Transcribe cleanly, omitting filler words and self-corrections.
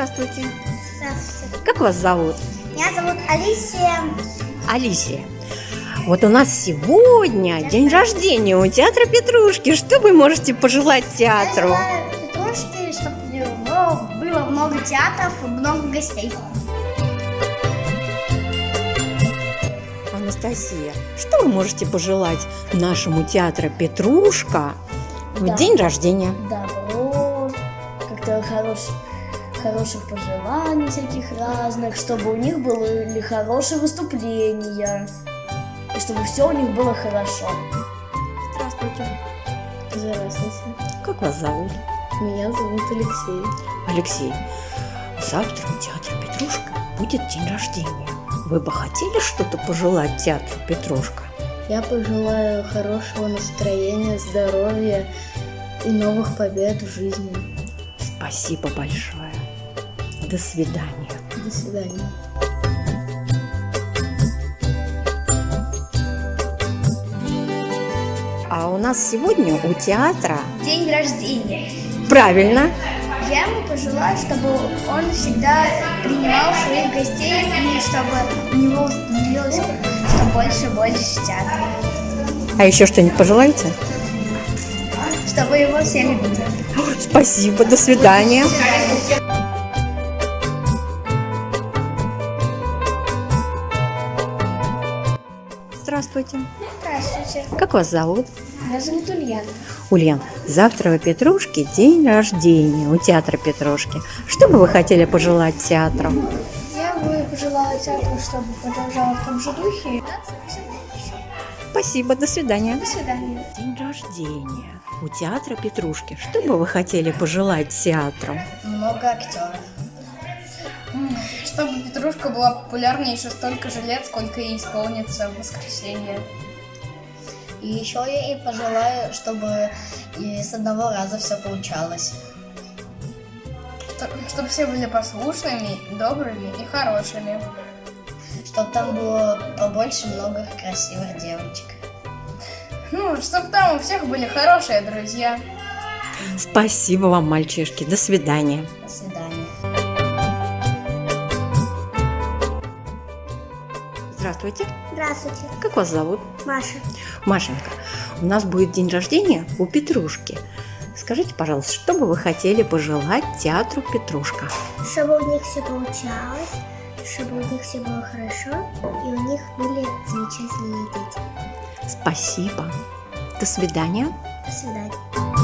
Здравствуйте. Здравствуйте. Как вас зовут? Меня зовут Алисия. Алисия. Вот у нас сегодня день рождения у театра Петрушки. Что вы можете пожелать театру? Я желаю Петрушки, чтобы у него было много театров и много гостей. Анастасия, что вы можете пожелать нашему театру Петрушка в день рождения? Добро, как-то хороших пожеланий всяких разных, чтобы у них были хорошие выступления, и чтобы все у них было хорошо. Здравствуйте. Здравствуйте. Как вас зовут? Меня зовут Алексей. Алексей, завтра у театра Петрушка будет день рождения. Вы бы хотели что-то пожелать театру Петрушка? Я пожелаю хорошего настроения, здоровья и новых побед в жизни. Спасибо большое. До свидания. До свидания. А у нас сегодня у театра... День рождения. Правильно. Я ему пожелаю, чтобы он всегда принимал своих гостей и чтобы у него становилось все больше и больше театра. А еще что-нибудь пожелаете? Чтобы его все любили. Спасибо. До свидания. Здравствуйте. Здравствуйте. Как вас зовут? Меня зовут Ульяна. Ульян, завтра у Петрушки день рождения, у театра Петрушки. Что бы вы хотели пожелать театру? Я бы пожелала театру, чтобы продолжала в том же духе. Спасибо, до свидания. До свидания. День рождения у театра Петрушки. Что бы вы хотели пожелать театру? Много актеров. Чтобы Петрушка была популярнее еще столько же лет, сколько ей исполнится в воскресенье. И еще я ей пожелаю, чтобы и с одного раза все получалось. Чтобы все были послушными, добрыми и хорошими. Чтобы там было побольше много красивых девочек. Чтобы там у всех были хорошие друзья. Спасибо вам, мальчишки. До свидания. До свидания. Здравствуйте. Здравствуйте. Как вас зовут? Маша. Машенька, у нас будет день рождения у Петрушки. Скажите, пожалуйста, что бы вы хотели пожелать театру Петрушка? Чтобы у них все получалось, чтобы у них все было хорошо, и у них были замечательные дети. Спасибо. До свидания. До свидания.